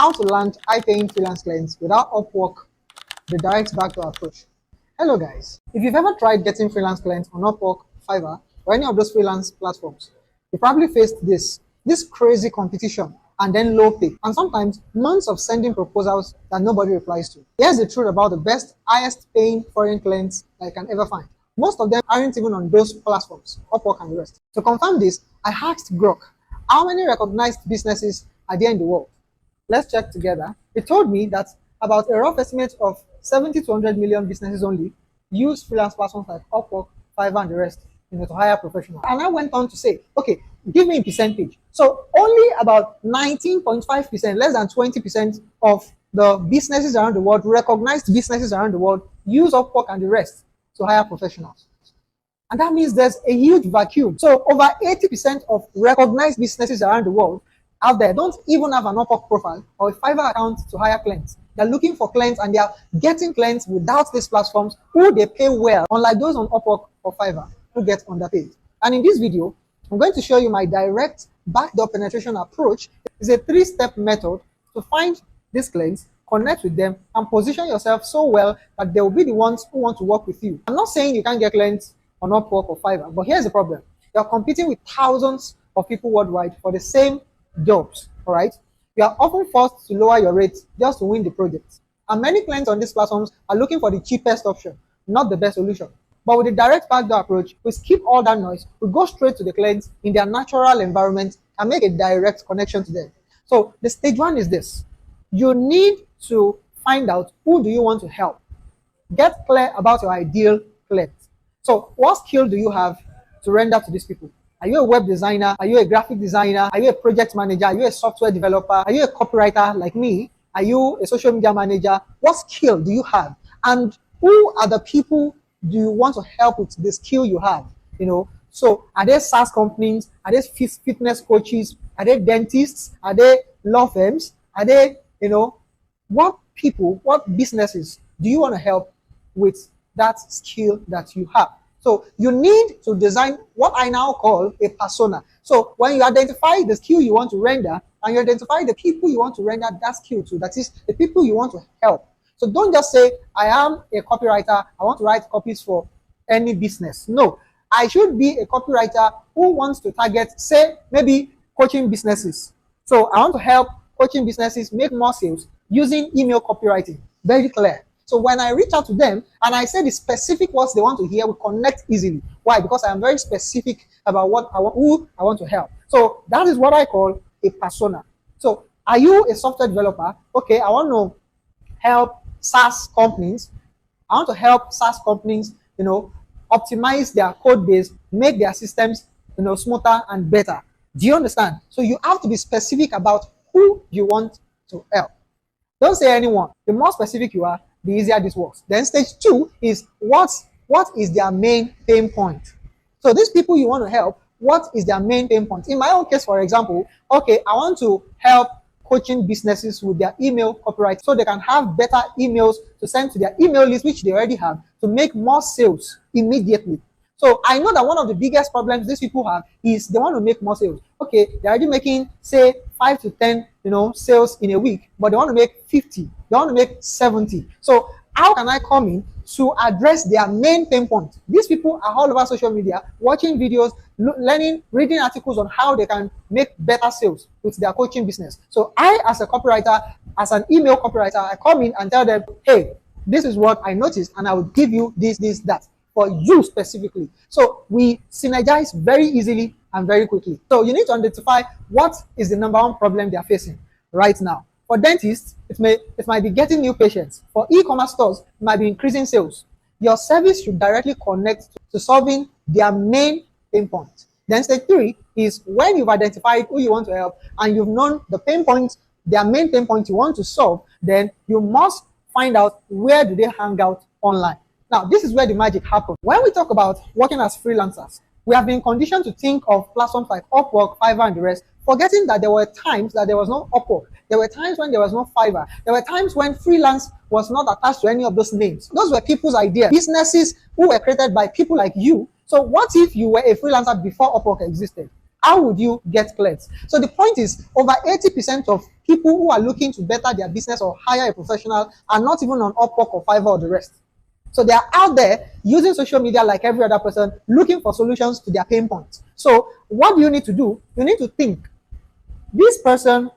How to land high-paying freelance clients without Upwork, the direct backdoor approach. Hello guys, if you've ever tried getting freelance clients on Upwork, Fiverr, or any of those freelance platforms, you probably faced this crazy competition and then low pay, and sometimes months of sending proposals that nobody replies to. Here's the truth about the best, highest paying foreign clients that you can ever find. Most of them aren't even on those platforms, Upwork and the rest. To confirm this, I asked Grok, how many recognized businesses are there in the world? Let's check together. It told me that about a rough estimate of 70 to 100 million businesses only use freelance platforms like Upwork, Fiverr, and the rest, to hire professionals. And I went on to say, okay, give me a percentage. So only about 19.5%, less than 20% of the businesses around the world, recognized businesses around the world, use Upwork and the rest to hire professionals. And that means there's a huge vacuum. So over 80% of recognized businesses around the world out there don't even have an Upwork profile or a Fiverr account to hire clients. They're looking for clients and they are getting clients without these platforms who they pay well, unlike those on Upwork or Fiverr who get underpaid. And in this video, I'm going to show you my direct backdoor penetration approach. It's a 3-step method to find these clients, connect with them, and position yourself so well that they will be the ones who want to work with you. I'm not saying you can't get clients on Upwork or Fiverr, but here's the problem. You're competing with thousands of people worldwide for the same jobs, all right? You are often forced to lower your rates just to win the project. And many clients on these platforms are looking for the cheapest option, not the best solution. But with the direct backdoor approach, we skip all that noise, we go straight to the clients in their natural environment and make a direct connection to them. So the stage one is this. You need to find out who do you want to help. Get clear about your ideal client. So what skill do you have to render to these people? Are you a web designer? Are you a graphic designer? Are you a project manager? Are you a software developer? Are you a copywriter like me? Are you a social media manager? What skill do you have? And who are the people do you want to help with the skill you have? So are they SaaS companies? Are they fitness coaches? Are they dentists? Are they law firms? Are they, what people, what businesses do you want to help with that skill that you have? So you need to design what I now call a persona. So when you identify the skill you want to render and you identify the people you want to render that skill to, that is the people you want to help. So don't just say, I am a copywriter, I want to write copies for any business. No, I should be a copywriter who wants to target, say, maybe coaching businesses. So I want to help coaching businesses make more sales using email copywriting. Very clear. So when I reach out to them and I say the specific words they want to hear, we connect easily. Why? Because I am very specific about who I want to help. So that is what I call a persona. So are you a software developer? Okay, I want to help SaaS companies. I want to help SaaS companies, optimize their code base, make their systems, smoother and better. Do you understand? So you have to be specific about who you want to help. Don't say anyone. The more specific you are, the easier this works. Then stage 2 is what is their main pain point. So these people you want to help, what is their main pain point? In my own case, for example, okay, I want to help coaching businesses with their email copyright so they can have better emails to send to their email list, which they already have, to make more sales immediately. So I know that one of the biggest problems these people have is they want to make more sales. Okay, they're already making, say, 5 to 10, sales in a week, but they want to make 50. They want to make 70. So how can I come in to address their main pain point? These people are all over social media, watching videos, learning, reading articles on how they can make better sales with their coaching business. So I, as a copywriter, as an email copywriter, I come in and tell them, hey, this is what I noticed, and I will give you this, that, for you specifically. So we synergize very easily and very quickly. So you need to identify what is the number one problem they are facing right now. For dentists, it might be getting new patients. For e-commerce stores, it might be increasing sales. Your service should directly connect to solving their main pain point. Then stage 3 is when you've identified who you want to help and you've known the pain points, their main pain point you want to solve, then you must find out where do they hang out online. Now, this is where the magic happens. When we talk about working as freelancers, we have been conditioned to think of platforms like Upwork, Fiverr, and the rest, forgetting that there were times that there was no Upwork. There were times when there was no Fiverr. There were times when freelance was not attached to any of those names. Those were people's ideas, businesses who were created by people like you. So what if you were a freelancer before Upwork existed? How would you get clients? So the point is, over 80% of people who are looking to better their business or hire a professional are not even on Upwork or Fiverr or the rest. So they are out there using social media like every other person, looking for solutions to their pain points. So what do you need to do? You need to think, this person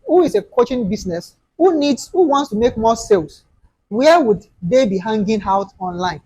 who is a coaching business, who wants to make more sales, where would they be hanging out online?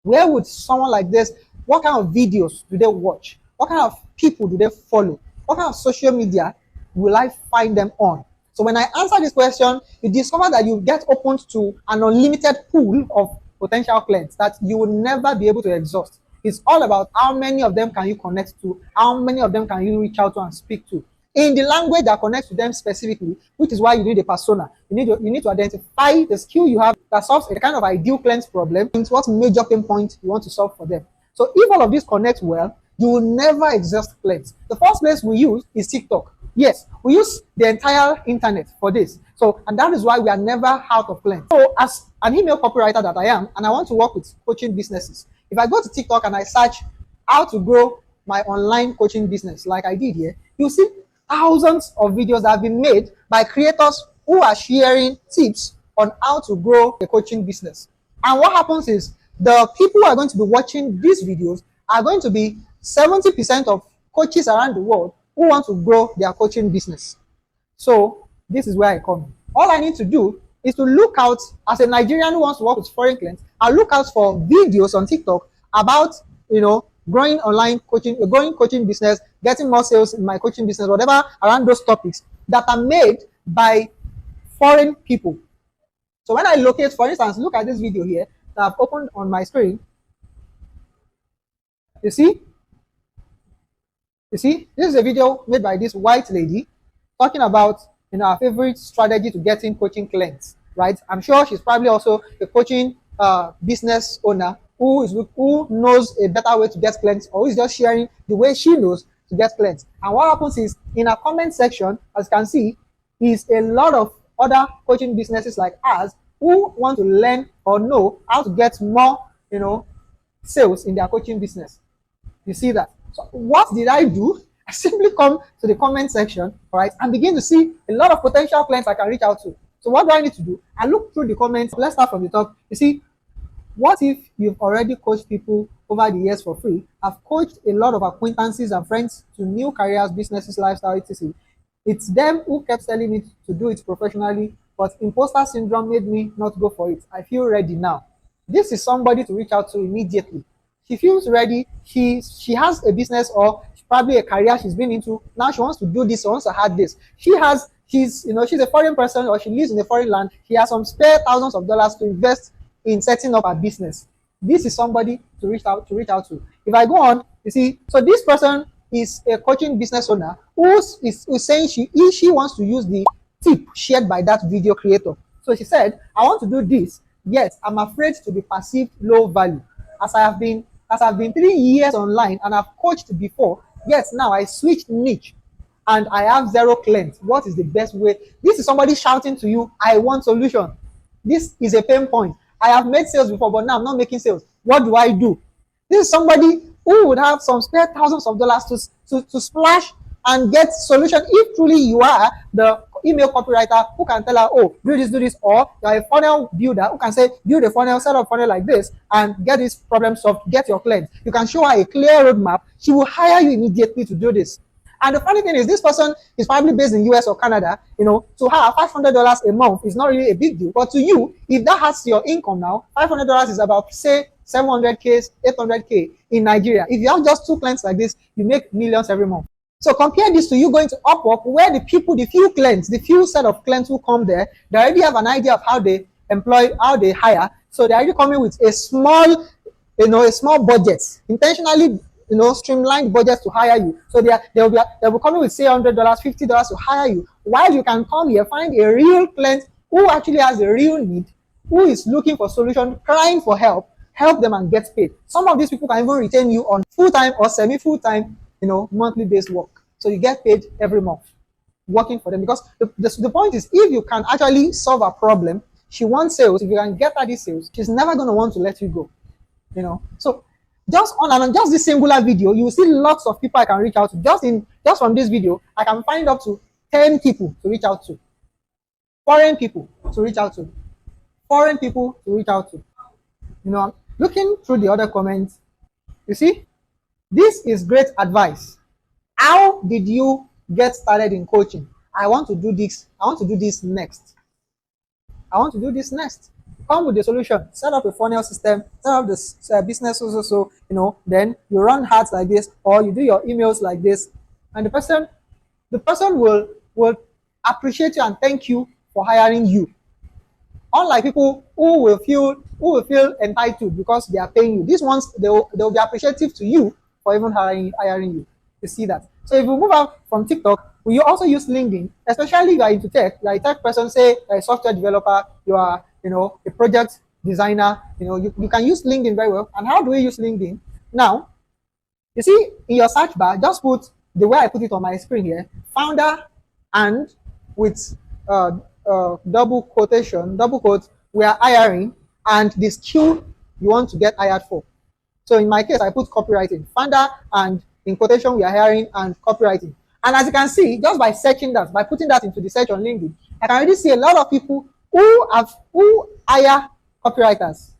Where would someone like this, what kind of videos do they watch? What kind of people do they follow? What kind of social media will I find them on? So when I answer this question, you discover that you get opened to an unlimited pool of potential clients that you will never be able to exhaust. It's all about how many of them can you connect to, how many of them can you reach out to and speak to in the language that connects to them specifically, which is why you need a persona. You need to identify the skill you have that solves a kind of ideal client's problem, and what major pain point you want to solve for them. So if all of this connects well, you will never exhaust clients. The first place we use is TikTok. Yes, we use the entire internet for this. So, and that is why we are never out of clients. So as an email copywriter that I am, and I want to work with coaching businesses, if I go to TikTok and I search how to grow my online coaching business like I did here, you'll see thousands of videos that have been made by creators who are sharing tips on how to grow a coaching business. And what happens is the people who are going to be watching these videos are going to be 70% of coaches around the world who want to grow their coaching business. So this is where I come in. All I need to do is to look out, as a Nigerian who wants to work with foreign clients, I'll look out for videos on TikTok about, growing online coaching, growing coaching business, getting more sales in my coaching business, whatever around those topics that are made by foreign people. So when I locate, for instance, look at this video here that I've opened on my screen. You see, this is a video made by this white lady talking about our favorite strategy to getting coaching clients, right? I'm sure she's probably also a coaching business owner who knows a better way to get clients, or is just sharing the way she knows to get clients. And what happens is, in our comment section, as you can see, is a lot of other coaching businesses like us who want to learn or know how to get more, sales in their coaching business. You see that? So what did I do? I simply come to the comment section, all right, and begin to see a lot of potential clients I can reach out to. So what do I need to do? I look through the comments. Let's start from the top. You see, what if you've already coached people over the years for free? I've coached a lot of acquaintances and friends to new careers, businesses, lifestyle, etc. It's them who kept telling me to do it professionally, but imposter syndrome made me not go for it. I feel ready now. This is somebody to reach out to immediately. She feels ready. She has a business or probably a career she's been into. Now she wants to do this, she wants to have this. She's a foreign person, or she lives in a foreign land. She has some spare thousands of dollars to invest in setting up a business. This is somebody to reach out to. If I go on, you see, so this person is a coaching business owner who is saying she wants to use the tip shared by that video creator. So she said, I want to do this, yet I'm afraid to be perceived low value. As I've been 3 years online and I've coached before, yet now I switched niche and I have 0 clients. What is the best way? This is somebody shouting to you, I want solution. This is a pain point. I have made sales before, but now I'm not making sales. What do I do? This is somebody who would have some spare thousands of dollars to splash and get solution. If truly you are the email copywriter who can tell her, oh, do this, or you are a funnel builder who can say, build a funnel, set up funnel like this, and get this problem solved, get your clients. You can show her a clear roadmap. She will hire you immediately to do this. And the funny thing is, this person is probably based in US or Canada. To her, $500 a month is not really a big deal. But to you, if that has your income now, $500 is about, say, 700K, 800K in Nigeria. If you have just 2 clients like this, you make millions every month. So compare this to you going to Upwork, where the few clients, the few set of clients who come there, they already have an idea of how they employ, how they hire. So they're already coming with a small, a small budget, intentionally, streamlined budgets to hire you. So they'll be coming with, say, $100, $50 to hire you. While you can come here, find a real client who actually has a real need, who is looking for solution, crying for help them and get paid. Some of these people can even retain you on full-time or semi-full-time, monthly based work. So you get paid every month working for them, because the point is, if you can actually solve a problem, she wants sales. If you can get her these sales, she's never going to want to let you go. So just on this singular video, you will see lots of people I can reach out to. Just from this video, I can find up to 10 people to reach out to, foreign people to reach out to, foreign people to reach out to. Looking through the other comments, you see, this is great advice. How did you get started in coaching? I want to do this. I want to do this next. I want to do this next. Come with the solution. Set up a funnel system. Set up the business also. Then you run ads like this, or you do your emails like this, and the person will appreciate you and thank you for hiring you. Unlike people who will feel entitled because they are paying you. These ones they'll be appreciative to you for even hiring you. You see that. So if we move out from TikTok, we also use LinkedIn, especially if you are into tech, you are a tech person, say you're a software developer, you are a project designer, you can use LinkedIn very well. And how do we use LinkedIn? Now, you see, in your search bar, just put the way I put it on my screen here, founder, and with double quote, we are hiring, and the skill you want to get hired for. So in my case, I put copywriting, founder, and in quotation, we are hiring, and copywriting. And as you can see, just by searching that, by putting that into the search on LinkedIn, I can already see a lot of people who hire copywriters.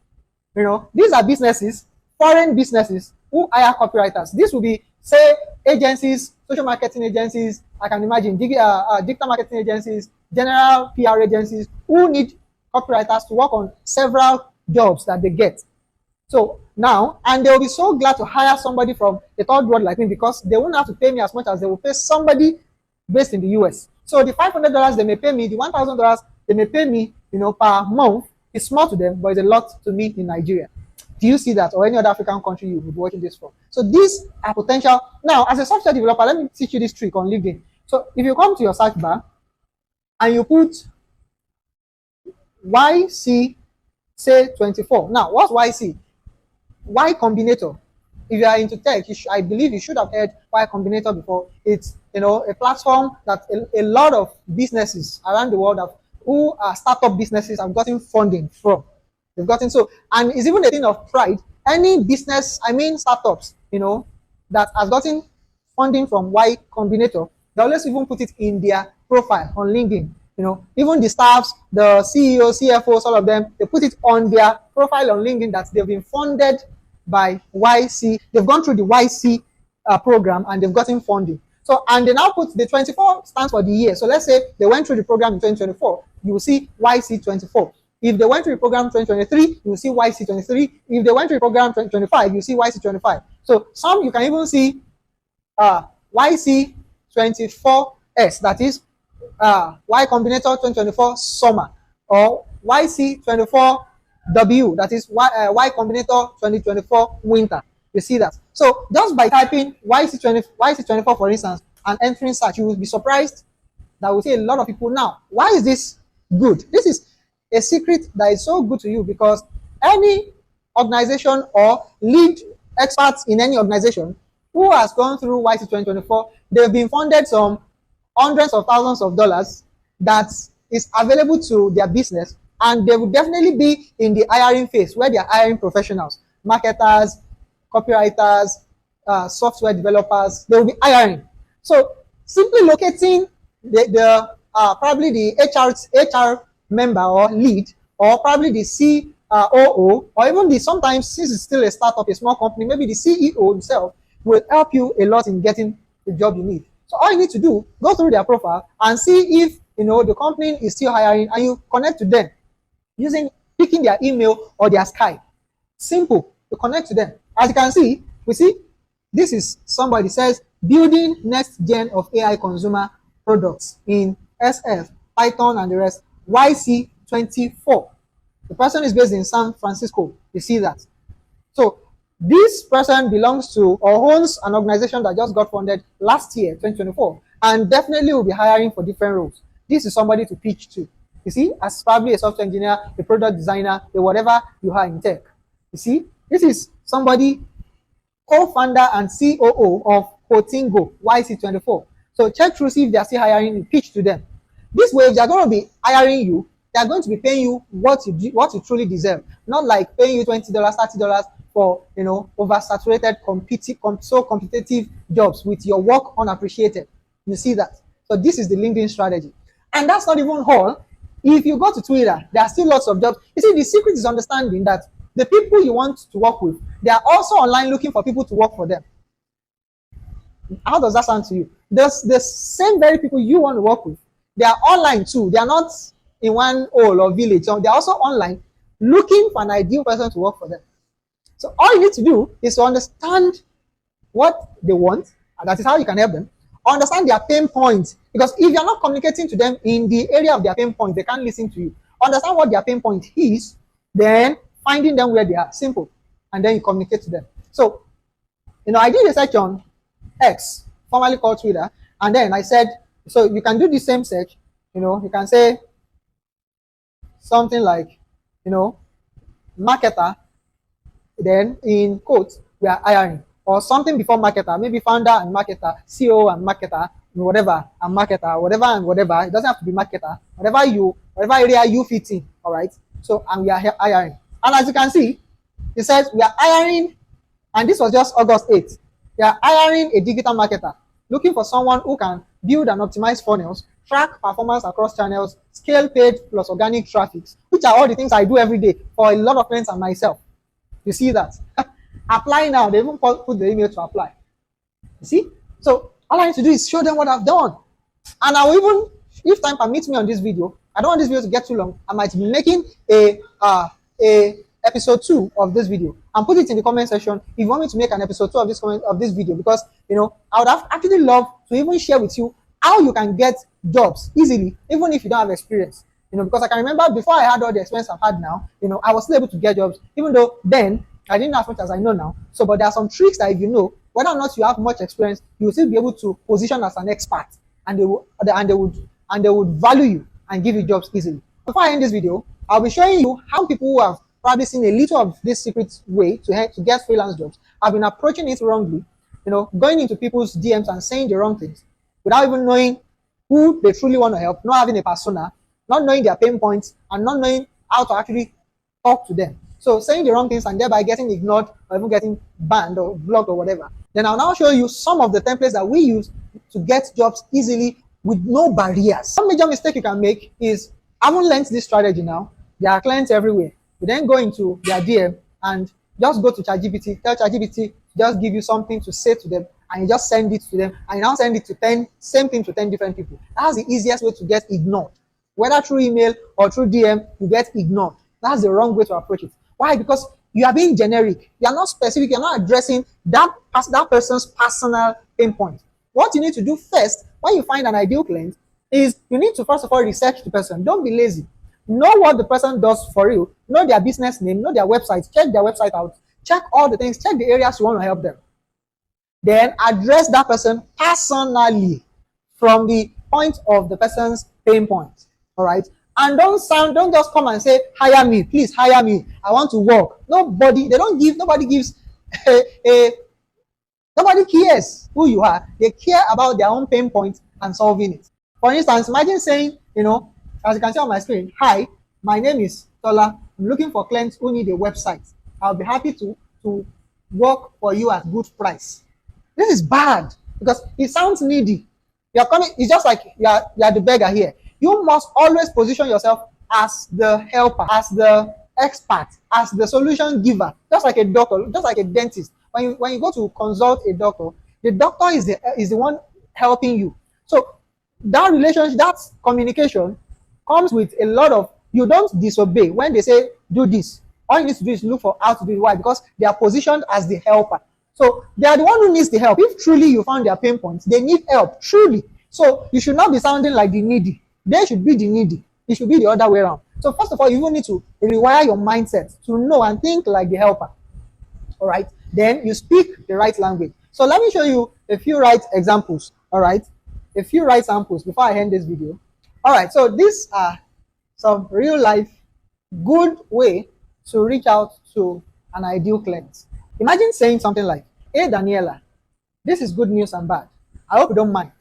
These are businesses, foreign businesses, who hire copywriters. This will be, say, agencies, social marketing agencies, I can imagine, digital marketing agencies, general PR agencies, who need copywriters to work on several jobs that they get. So now, and they'll be so glad to hire somebody from a third world like me, because they won't have to pay me as much as they will pay somebody based in the US. So the $500 they may pay me, the $1,000 they may pay me, per month, is small to them, but it's a lot to me in Nigeria. Do you see that? Or any other African country you would be watching this from? So these are potential. Now, as a software developer, let me teach you this trick on LinkedIn. So if you come to your search bar and you put YC, say 24. Now, what's YC? Y Combinator. If you are into tech, I believe you should have heard Y Combinator before. It's a platform that a lot of businesses around the world who are startup businesses have gotten funding from. They've gotten so, and it's even a thing of pride. Any business, startups, that has gotten funding from Y Combinator, they always even put it in their profile on LinkedIn. Even the staffs, the CEO, CFOs, all of them, they put it on their profile on LinkedIn that they've been funded by YC. They've gone through the YC program and they've gotten funding. So, and they now put the 24 stands for the year. So let's say they went through the program in 2024, you will see YC 24. If they went through the program 2023, you will see YC 23. If they went through the program 2025, you see YC 25. So some you can even see YC 24S, that is Y Combinator 2024 summer, or YC 24W, that is Y Combinator 2024 winter. You see that? So just by typing YC24, for instance, and entering search, you will be surprised that we see a lot of people now. Why is this good? This is a secret that is so good to you, because any organization or lead experts in any organization who has gone through YC 2024, they've been funded some hundreds of thousands of dollars that is available to their business, and they will definitely be in the hiring phase where they are hiring professionals, marketers, copywriters, software developers. They will be hiring. So simply locating the probably the HR member or lead, or probably the COO, or even sometimes, since it's still a startup, a small company, maybe the CEO himself will help you a lot in getting the job you need. So all you need to do, go through their profile and see if the company is still hiring, and you connect to them picking their email or their Skype. Simple. You connect to them. As you can see, this is somebody says building next gen of AI consumer products in SF, Python, and the rest. YC24. The person is based in San Francisco. You see that? So this person belongs to or owns an organization that just got funded last year, 2024, and definitely will be hiring for different roles. This is somebody to pitch to. You see, as probably a software engineer, a product designer, a whatever you are in tech. You see, this is somebody, co-founder and COO of Cotingo, YC24. So check through, see if they are still hiring, you pitch to them. This way, if they are going to be hiring you, they are going to be paying you what you truly deserve. Not like paying you $20, $30 for oversaturated, so competitive jobs with your work unappreciated. You see that? So this is the LinkedIn strategy. And that's not even all. If you go to Twitter, there are still lots of jobs. You see, the secret is understanding that the people you want to work with, they are also online looking for people to work for them. How does that sound to you? The same very people you want to work with, they are online too. They are not in one hole or village. So they are also online looking for an ideal person to work for them. So all you need to do is to understand what they want, and that is how you can help them. Understand their pain points, because if you're not communicating to them in the area of their pain point, they can't listen to you. Understand what their pain point is, then finding them where they are. Simple. And then you communicate to them. So, I did a search on X, formerly called Twitter, and then I said, so you can do the same search. You can say something like, marketer, then in quotes, we are hiring, or something before marketer, maybe founder and marketer, CEO and marketer, whatever, and marketer, whatever and whatever. It doesn't have to be marketer, whatever area you fit in. All right. So, and we are hiring. And as you can see, it says we are hiring, and this was just August 8th. We are hiring a digital marketer, looking for someone who can build and optimize funnels, track performance across channels, scale paid plus organic traffic, which are all the things I do every day for a lot of friends and myself. You see that? Apply now. They even put the email to apply. You see? So all I need to do is show them what I've done. And I will even, if time permits me on this video, I don't want this video to get too long. I might be making a episode 2 of this video, and put it in the comment section if you want me to make an episode 2 of this video, because I would have actually loved to even share with you how you can get jobs easily, even if you don't have experience. Because I can remember before I had all the experience I've had now, I was still able to get jobs, even though then I didn't know as much as I know now. So, but there are some tricks that if you know, whether or not you have much experience, you will still be able to position as an expert, and they would value you and give you jobs easily. Before I end this video, I'll be showing you how people who have probably seen a little of this secret way to get freelance jobs have been approaching it wrongly, going into people's DMs and saying the wrong things without even knowing who they truly want to help, not having a persona, not knowing their pain points, and not knowing how to actually talk to them. So saying the wrong things and thereby getting ignored or even getting banned or blocked or whatever. Then I'll now show you some of the templates that we use to get jobs easily with no barriers. One major mistake you can make is, I haven't learned this strategy now. There are clients everywhere. You then go into their DM and just go to ChatGPT, tell ChatGPT just give you something to say to them, and you just send it to them, and you now send it to 10, same thing to 10 different people. That's the easiest way to get ignored. Whether through email or through DM, you get ignored. That's the wrong way to approach it. Why? Because you are being generic. You are not specific. You are not addressing that person's personal pain point. What you need to do first, when you find an ideal client, is you need to first of all research the person. Don't be lazy. Know what the person does for you. Know their business name. Know their website. Check their website out. Check all the things. Check the areas you want to help them. Then address that person personally from the point of the person's pain point. All right. And don't just come and say, hire me, please hire me. I want to work. Nobody gives nobody cares who you are. They care about their own pain point and solving it. For instance, imagine saying, as you can see on my screen, hi, my name is Tola. I'm looking for clients who need a website. I'll be happy to work for you at good price. This is bad because it sounds needy. You're coming, it's just like you're the beggar here. You must always position yourself as the helper, as the expert, as the solution giver, just like a doctor, just like a dentist. When you go to consult a doctor, the doctor is the one helping you. So that relationship, that communication comes with a lot of, you don't disobey when they say do this. All you need to do is look for how to do it. Why? Because they are positioned as the helper. So they are the one who needs the help. If truly you found their pain points, they need help, truly. So you should not be sounding like the needy. They should be the needy. It should be the other way around. So first of all, you will need to rewire your mindset to know and think like the helper. All right. Then you speak the right language. So let me show you a few right examples. All right. A few right samples before I end this video. All right. So these are some real life good way to reach out to an ideal client. Imagine saying something like, hey, Daniela, this is good news and bad. I hope you don't mind.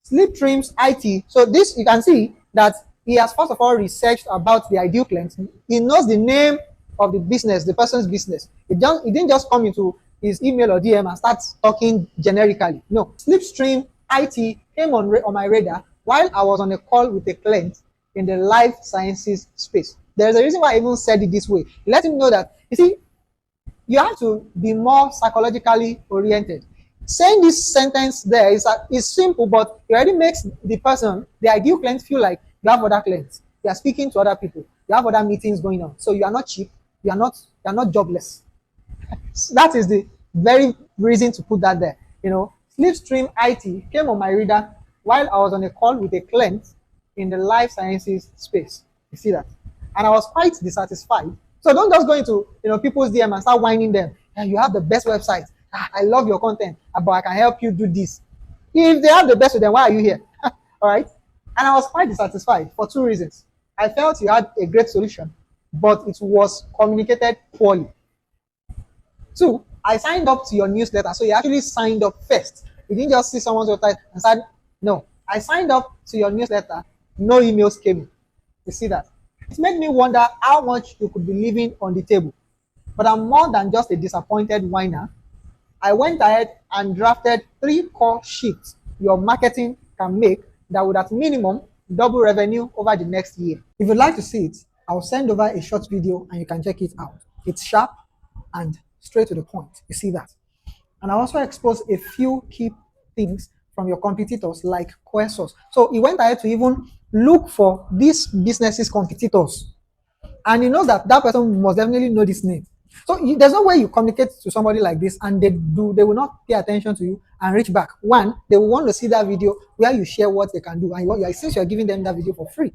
Sleep Dreams IT. So this, you can see that he has first of all researched about the ideal client. He knows the name of the business, the person's business. He didn't just come into his email or DM and start talking generically. No, Slipstream IT came on my radar while I was on a call with a client in the life sciences space. There's a reason why I even said it this way. Let him know that, you see, you have to be more psychologically oriented. Saying this sentence there is simple, but it already makes the person, the ideal client, feel like you have other clients. You are speaking to other people. You have other meetings going on. So you are not cheap. You are not jobless. So that is the very reason to put that there. Slipstream IT came on my reader while I was on a call with a client in the life sciences space. You see that? And I was quite dissatisfied. So don't just go into people's DM and start whining them. Yeah, you have the best website. I love your content, but I can help you do this. If they have the best, then why are you here? All right. And I was quite dissatisfied for two reasons. I felt you had a great solution, but it was communicated poorly. Two, I signed up to your newsletter. So you actually signed up first. You didn't just see someone's website and said, no, I signed up to your newsletter. No emails came in. You see that? It made me wonder how much you could be leaving on the table. But I'm more than just a disappointed whiner. I went ahead and drafted 3 core shifts your marketing can make that would at minimum double revenue over the next year. If you'd like to see it, I'll send over a short video and you can check it out. It's sharp and straight to the point. You see that? And I also exposed a few key things from your competitors like Quesos. So he went ahead to even look for these businesses' competitors. And he knows that that person must definitely know this name. So there's no way you communicate to somebody like this and they will not pay attention to you and reach back. One, they will want to see that video where you share what they can do, and since you're giving them that video for free,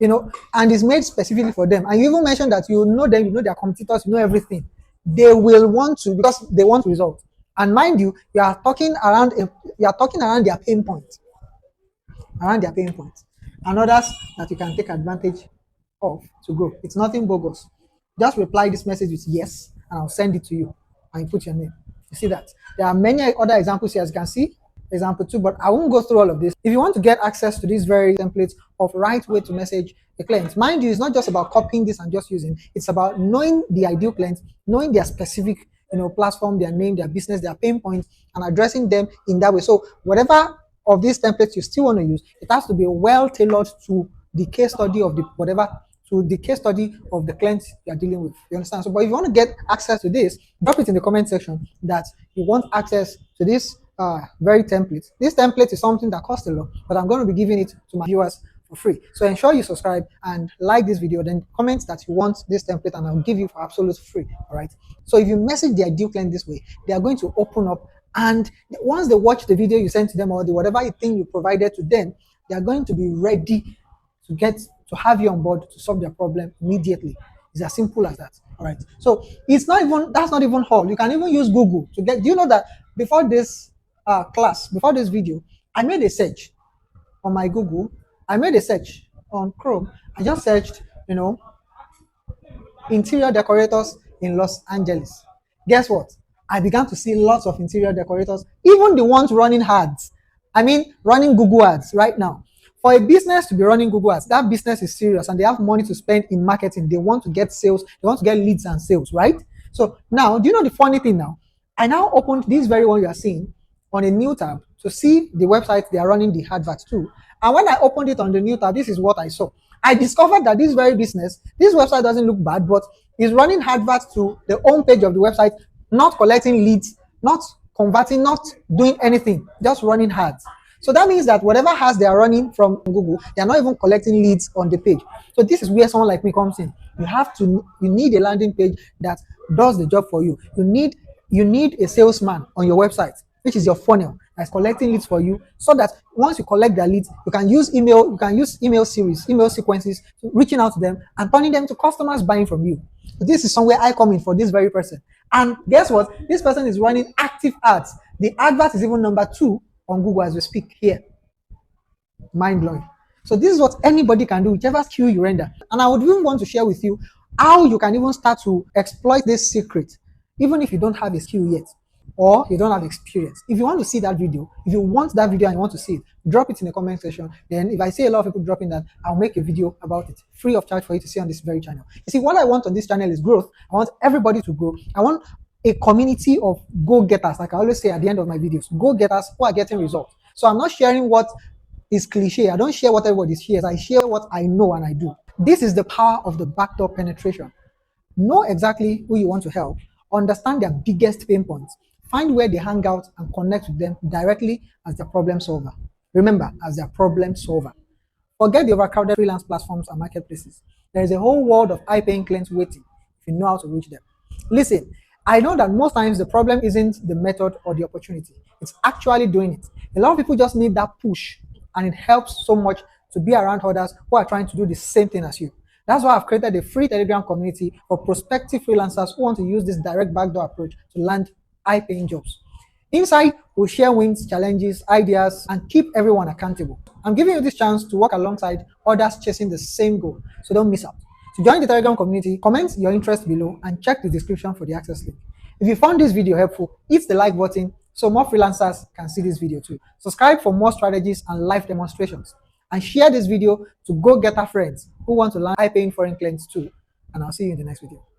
and it's made specifically for them. And you even mentioned that you know them, you know their competitors, you know everything. They will want to, because they want results. And mind you, you are talking around their pain points, and others that you can take advantage of to grow. It's nothing bogus. Just reply this message with yes, and I'll send it to you, and you put your name. You see that? There are many other examples here, as you can see. Example 2, but I won't go through all of this. If you want to get access to this very template of right way to message a client, mind you, it's not just about copying this and just using. It's about knowing the ideal client, knowing their specific platform, their name, their business, their pain points, and addressing them in that way. So whatever of these templates you still want to use, it has to be well tailored to the case study of the client you're dealing with. You understand? So, but if you want to get access to this, drop it in the comment section that you want access to this very template. This template is something that costs a lot, but I'm going to be giving it to my viewers for free. So ensure you subscribe and like this video, then comment that you want this template and I'll give you for absolute free. All right. So if you message the ideal client this way, they are going to open up, and once they watch the video you sent to them or whatever thing you provided to them, they are going to be ready to have you on board to solve their problem immediately. It's as simple as that. All right. So that's not even all. You can even use Google to get. Do you know that before this before this video, I made a search on my Google. I made a search on Chrome. I just searched, interior decorators in Los Angeles. Guess what? I began to see lots of interior decorators, even the ones running ads. I mean, running Google ads right now. For a business to be running Google ads, that business is serious and they have money to spend in marketing. They want to get sales. They want to get leads and sales, right? So now, do you know the funny thing now? I now opened this very one you are seeing on a new tab to see the website they are running the adverts to. And when I opened it on the new tab, this is what I saw. I discovered that this very business, this website doesn't look bad, but is running adverts to the home page of the website, not collecting leads, not converting, not doing anything, just running ads. So that means that whatever ads they are running from Google, they are not even collecting leads on the page. So this is where someone like me comes in. You need a landing page that does the job for you. You need a salesman on your website, which is your funnel that's collecting leads for you, so that once you collect their leads, you can use email sequences, reaching out to them and turning them to customers buying from you. So this is somewhere I come in for this very person. And guess what? This person is running active ads. The advert is even number 2 on Google as we speak here. Mind blowing. So this is what anybody can do, whichever skill you render. And I would even want to share with you how you can even start to exploit this secret, even if you don't have a skill yet or you don't have experience. If you want to see that video, if you want that video and you want to see it, drop it in the comment section. Then if I see a lot of people dropping that, I'll make a video about it free of charge for you to see on this very channel. You see, what I want on this channel is growth. I want everybody to grow. I want a community of go-getters, like I always say at the end of my videos, go-getters who are getting results. So I'm not sharing what is cliche. I don't share what everybody shares. I share what I know and I do. This is the power of the backdoor penetration. Know exactly who you want to help, understand their biggest pain points, find where they hang out and connect with them directly as their problem solver. Remember, as their problem solver. Forget the overcrowded freelance platforms and marketplaces. There is a whole world of high-paying clients waiting if you know how to reach them. Listen, I know that most times the problem isn't the method or the opportunity. It's actually doing it. A lot of people just need that push, and it helps so much to be around others who are trying to do the same thing as you. That's why I've created a free Telegram community for prospective freelancers who want to use this direct backdoor approach to land high-paying jobs. Inside, we'll share wins, challenges, ideas, and keep everyone accountable. I'm giving you this chance to work alongside others chasing the same goal, so don't miss out. To join the Telegram community, comment your interest below and check the description for the access link. If you found this video helpful, hit the like button so more freelancers can see this video too. Subscribe for more strategies and live demonstrations. And share this video to go-getter friends who want to learn high-paying foreign clients too. And I'll see you in the next video.